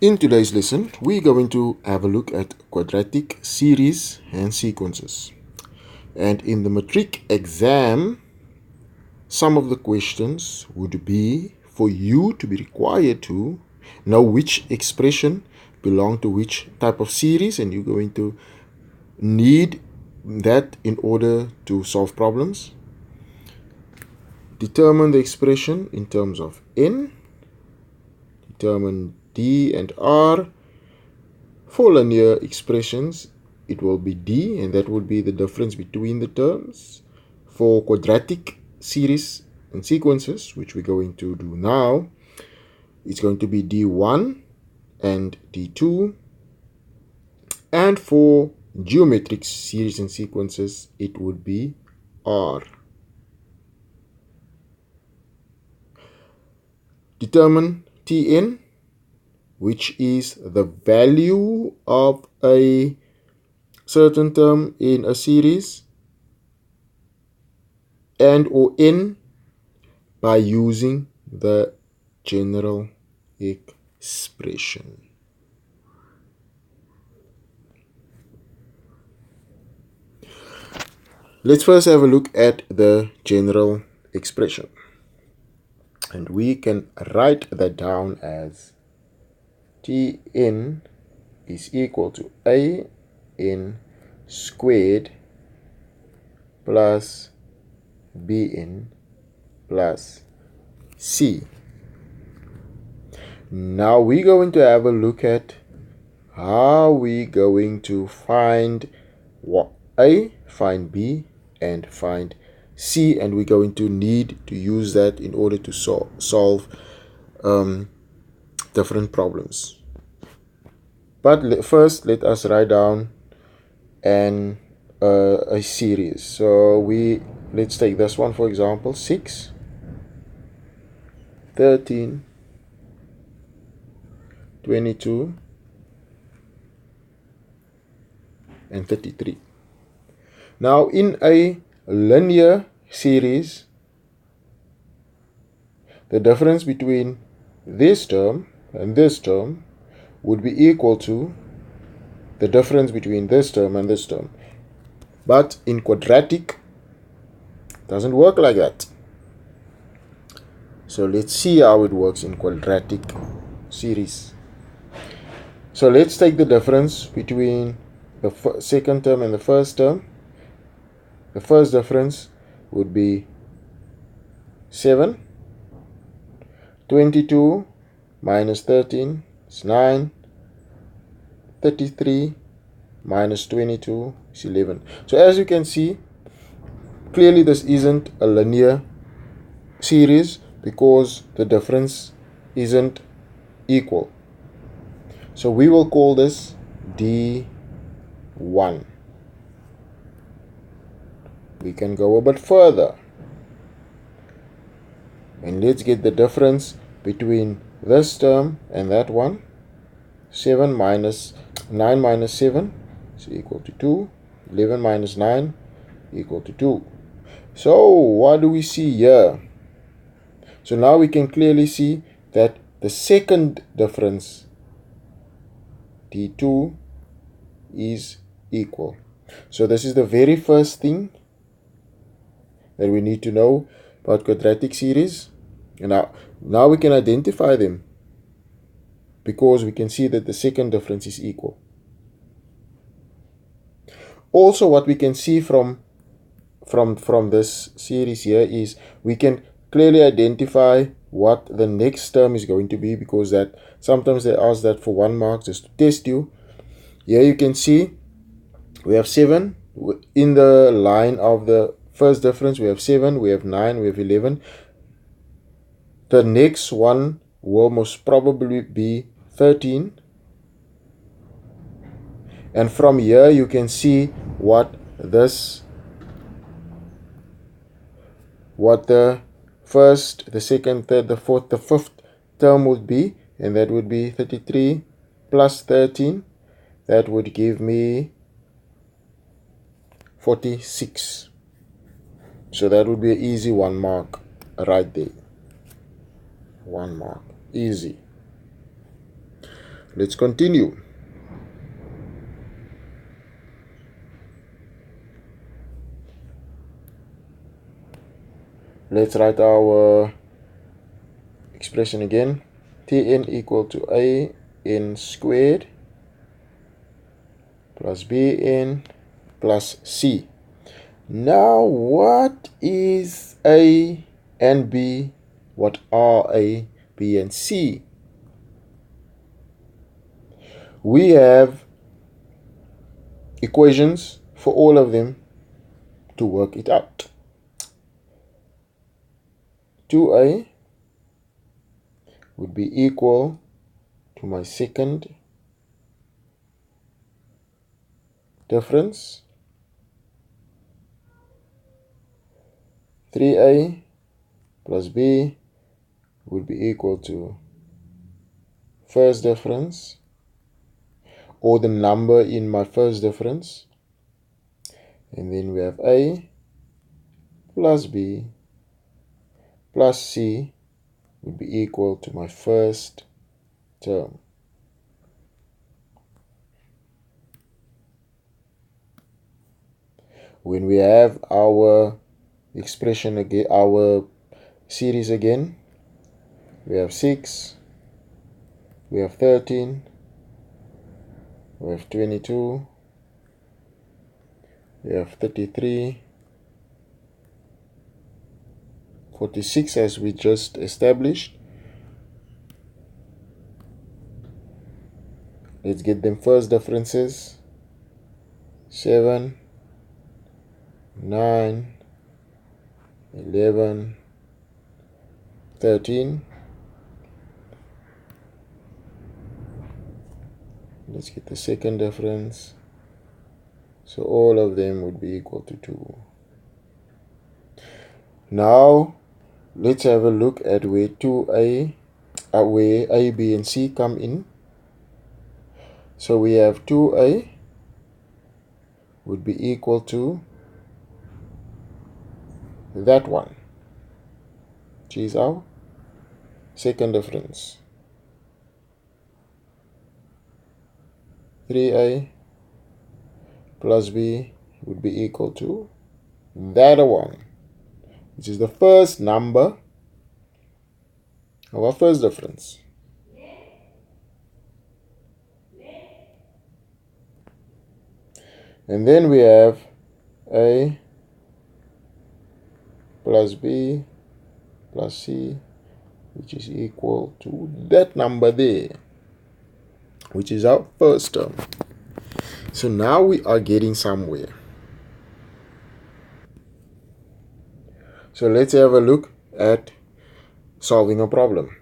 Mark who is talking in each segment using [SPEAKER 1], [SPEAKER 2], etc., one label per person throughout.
[SPEAKER 1] In today's lesson, we're going to have a look at quadratic series and sequences. And in the Matric exam, some of the questions would be for you to be required to know which expression belong to which type of series, and you're going to need that in order to solve problems. Determine the expression in terms of n. Determine d and r. For linear expressions, it will be d, and that would be the difference between the terms. For quadratic series and sequences, which we're going to do now, it's going to be d1 and d2. And for geometric series and sequences, it would be r. Determine Tn, which is the value of a certain term in a series, and or n, by using the general expression. Let's first have a look at the general expression. And we can write that down as Tn is equal to An squared plus Bn plus C. Now we're going to have a look at how we're going to find A, find B, and find C, and we're going to need to use that in order to solve different problems. But first, let us write down a series. So let's take this one for example: 6, 13, 22, and 33. Now, in a linear series, the difference between this term and this term would be equal to the difference between this term and this term. But in quadratic, it doesn't work like that. So let's see how it works in quadratic series. So let's take the difference between the second term and the first term. The first difference would be 7. 22 minus 13 is 9. 33 minus 22 is 11. So as you can see, clearly this isn't a linear series because the difference isn't equal. So we will call this D1. We can go a bit further, and let's get the difference between this term and that one. 9 minus 7 is equal to 2. 11 minus 9 equal to 2. So what do we see here? So now we can clearly see that the second difference, D2, is equal. So this is the very first thing that we need to know about quadratic series. And now we can identify them because we can see that the second difference is equal. Also, what we can see from this series here is we can clearly identify what the next term is going to be, because that sometimes they ask that for 1 mark just to test you. Here you can see we have 7 in the line of the first difference. We have 7, we have 9, we have 11. The next one will most probably be 13. And from here you can see what the first, the second, third, the fourth, the fifth term would be, and that would be 33 plus 13. That would give me 46. So that would be an easy 1 mark right there. 1 mark, easy. Let's continue. Let's write our expression again. Tn equal to an squared plus bn plus c. Now, what is a and b? What are a, b, and c? We have equations for all of them to work it out. 2a would be equal to my second difference. 3a plus b would be equal to first difference, or the number in my first difference. And then we have a plus b plus c would be equal to my first term. When we have our expression again, our series again, we have 6, we have 13, we have 22, we have 33, 46 as we just established. Let's get them first differences. 7, 9, 11, 13. Let's get the second difference. So all of them would be equal to 2. Now let's have a look at where 2a, where a, b, and c come in. So we have 2a would be equal to that one, which is our second difference. 3a plus b would be equal to that one, which is the first number of our first difference. And then we have a plus b plus c, which is equal to that number there, which is our first term. So now we are getting somewhere. So let's have a look at solving a problem.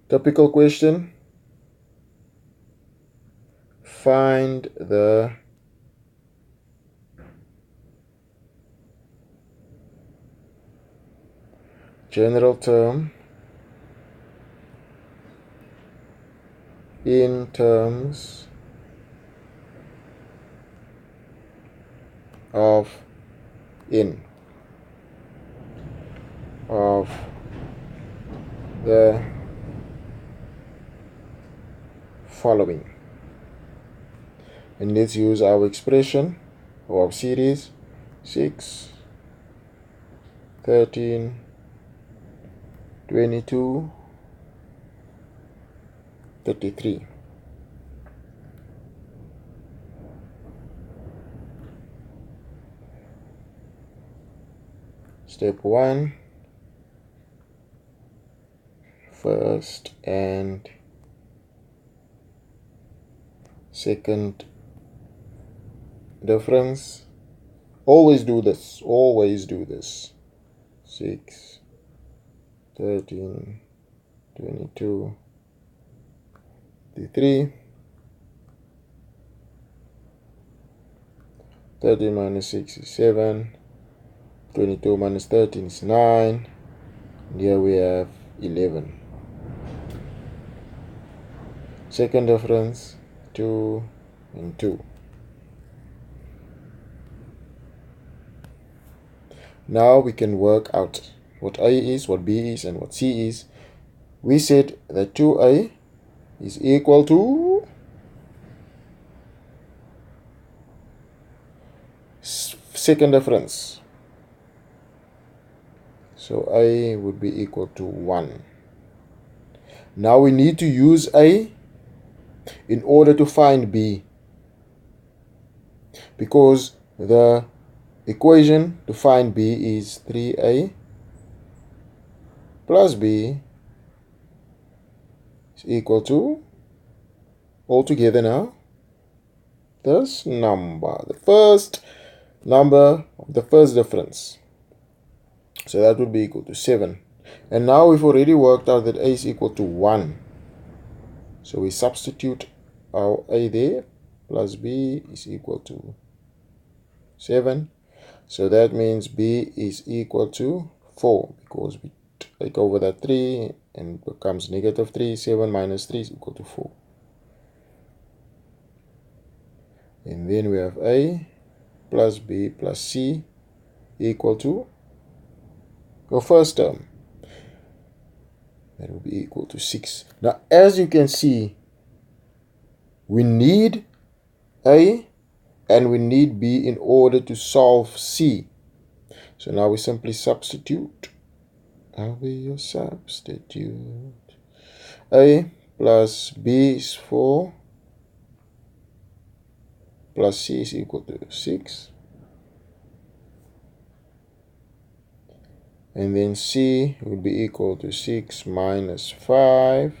[SPEAKER 1] Typical question: find the general term in terms of n of the following. And let's use our expression of our series: 6, 13, 22, 33. Step 1, first and second difference. Always do this. 6, 13, 22, 33. 13 minus 6 is 7. 22 minus 13 is 9. And here we have 11. Second difference, 2 and 2. Now we can work out what A is, what B is, and what C is. We said that 2A is equal to second difference. So A would be equal to 1. Now we need to use A in order to find B, because the equation to find B is 3A plus B is equal to, altogether now, this number, the first number of the first difference. So that would be equal to 7. And now we've already worked out that A is equal to 1. So we substitute our A there, plus B is equal to 7. So that means B is equal to 4, because we take over that 3 and it becomes negative 3. 7 minus 3 is equal to 4. And then we have A plus B plus C equal to your first term. That will be equal to 6. Now, as you can see, we need A and we need B in order to solve C. So now we simply substitute. I'll be your substitute. A plus B is 4 plus C is equal to 6. And then C would be equal to 6 minus 5.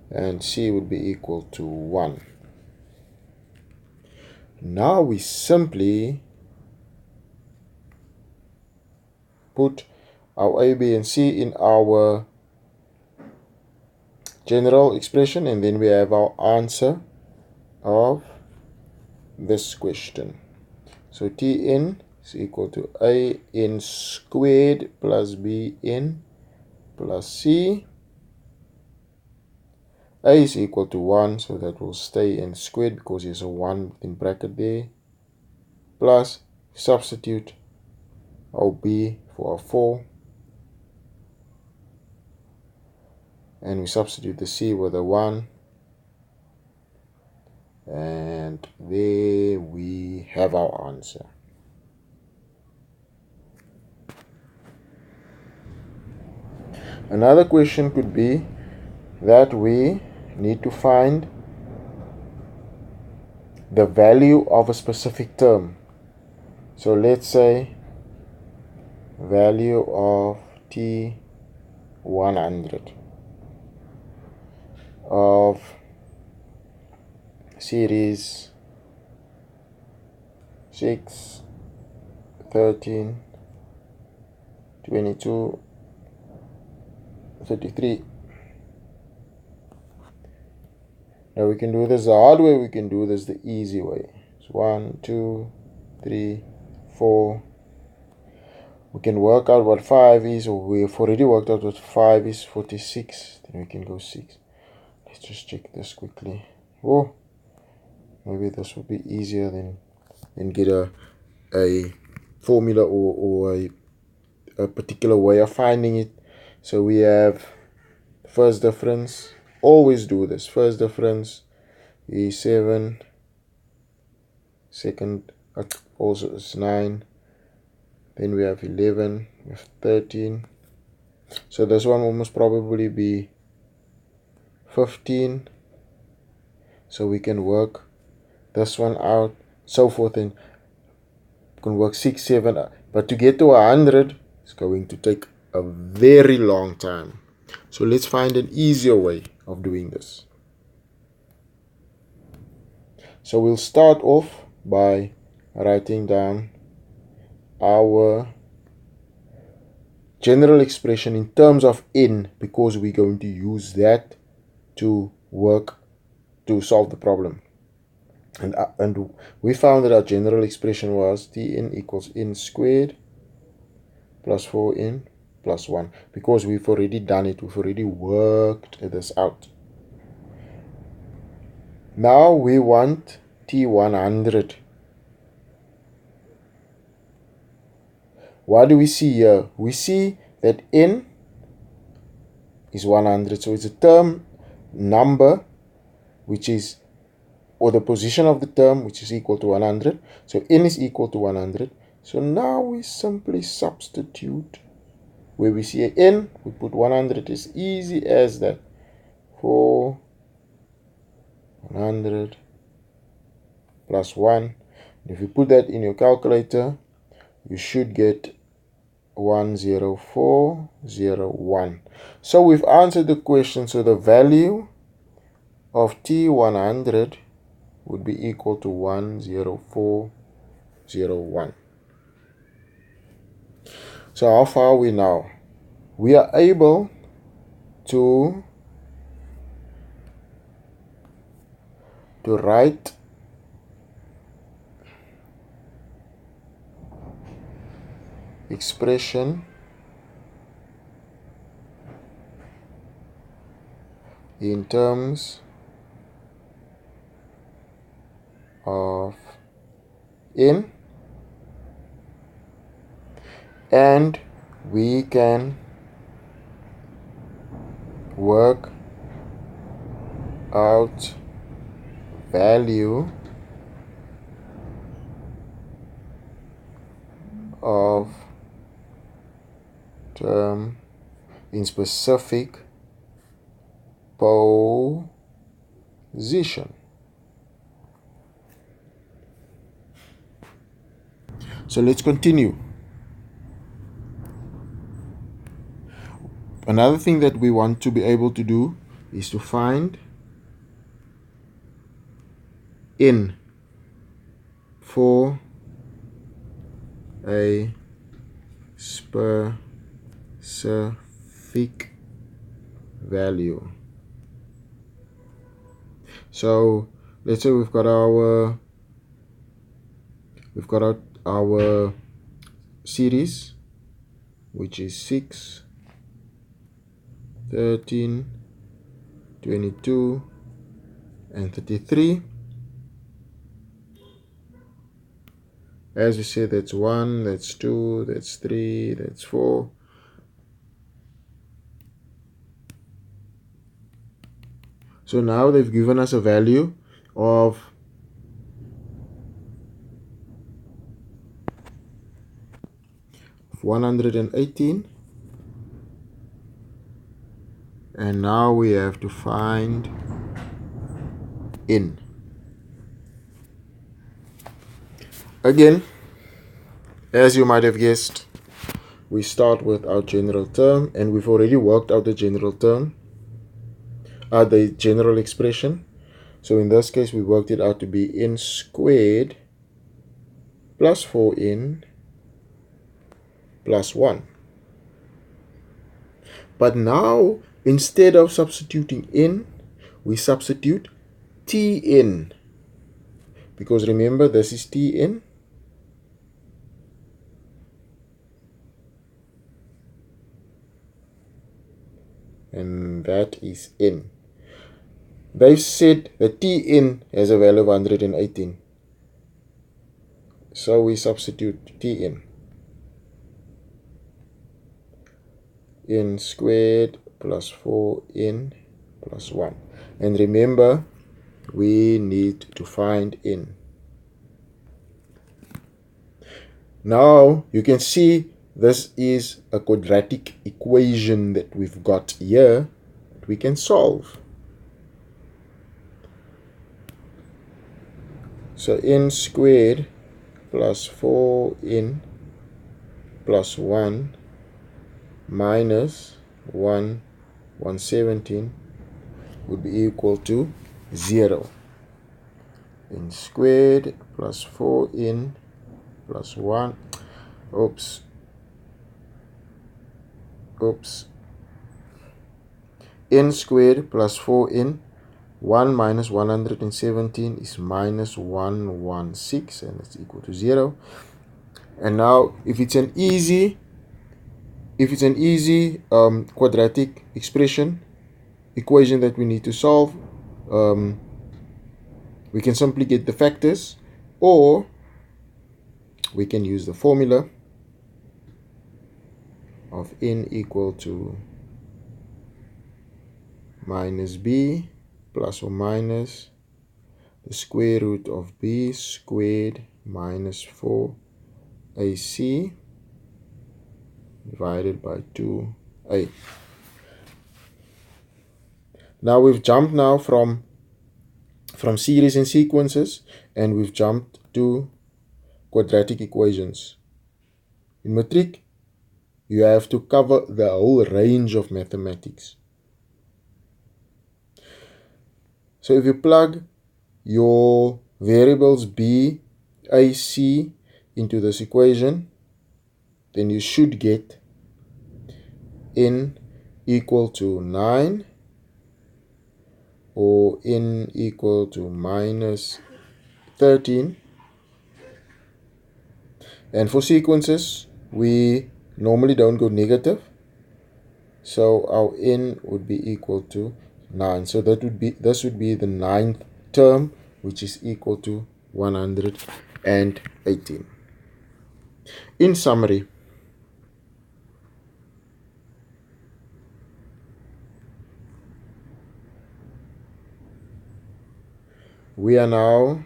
[SPEAKER 1] And C would be equal to 1. Now we simply put our A, B, and C in our general expression, and then we have our answer of this question. So Tn is equal to An squared plus Bn plus C. A is equal to 1, so that will stay in squared because there's a 1 in bracket there, plus substitute our B for our 4, and we substitute the C with a 1, and there we have our answer. Another question could be that we need to find the value of a specific term. So let's say value of T100 of series 6, 13, 22, 33. Now we can do this the hard way, we can do this the easy way. So 1, 2, 3, 4. We can work out what 5 is, or we've already worked out what 5 is, 46. Then we can go 6. Let's just check this quickly. Oh, maybe this would be easier than get a formula or a particular way of finding it. So we have first difference. Always do this. First difference is 7. Second also is 9. Then we have 11. We have 13. So this one will most probably be 15. So we can work this one out, so forth, and we can work 6, 7. But to get to 100, it's going to take a very long time. So let's find an easier way of doing this. So we'll start off by writing down our general expression in terms of n, because we're going to use that to work to solve the problem. And we found that our general expression was Tn equals n squared plus 4n plus 1, because we've already done it, we've already worked this out. Now we want T100. What do we see here? We see that n is 100, so it's a term number, which is, or the position of the term, which is equal to 100. So n is equal to 100. So now we simply substitute. Where we see a n, we put 100, as easy as that. For 100 plus 1. If you put that in your calculator, you should get 10401. So we've answered the question. So the value of T100 would be equal to 10401. So how far are we now? We are able to write expression in terms of n, and we can work out value of term in specific position. So let's continue. Another thing that we want to be able to do is to find n for a specific value. So let's say we've got our series, which is 6, 13, 22, and 33. As we said, that's 1, that's 2, that's 3, that's 4. So now they've given us a value of 118, and now we have to find n. Again, as you might have guessed, we start with our general term, and we've already worked out the general term, the general expression. So in this case, we worked it out to be n squared plus 4n plus 1. But now, instead of substituting n, we substitute tn. Because remember, this is tn. And that is n. They've said that tn has a value of 118. So we substitute tn. N squared plus 4n plus 1. And remember, we need to find n. Now you can see this is a quadratic equation that we've got here that we can solve. So n squared plus 4n plus 1 minus 117 would be equal to 0. N squared plus 4n plus 1, n squared plus 4n, 1 minus 117 is minus 116, and it's equal to 0. And now if it's an easy quadratic equation that we need to solve, we can simply get the factors, or we can use the formula of n equal to minus b plus or minus the square root of b squared minus 4ac divided by 2a. Now we've jumped now from series and sequences, and we've jumped to quadratic equations. In Matric, you have to cover the whole range of mathematics. So if you plug your variables b, a, c into this equation, then you should get n equal to 9 or n equal to minus 13. And for sequences, we normally don't go negative, so our n would be equal to 9. So this would be the 9th term, which is equal to 118. In summary, we are now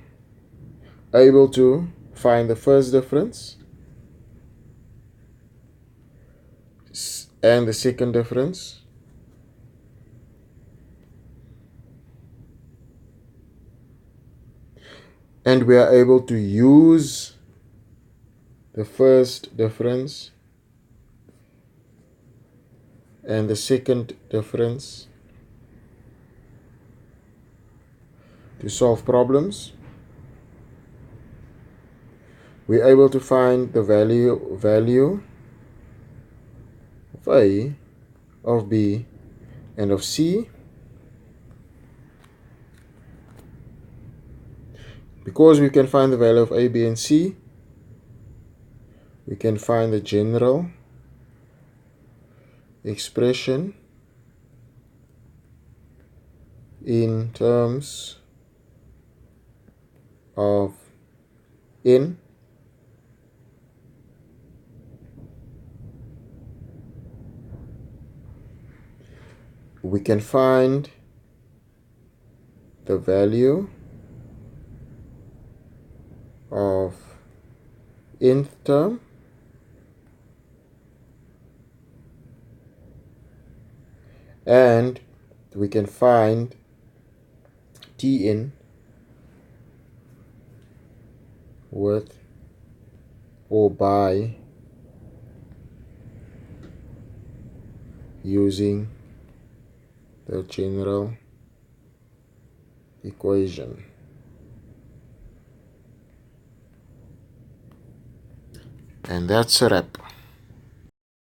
[SPEAKER 1] able to find the first difference and the second difference, and we are able to use the first difference and the second difference to solve problems. We're able to find the value of A, of B, and of C. Because we can find the value of A, B, and C, we can find the general expression in terms of n we can find the value of nth term and we can find Tn with or by using the general equation. And that's a wrap.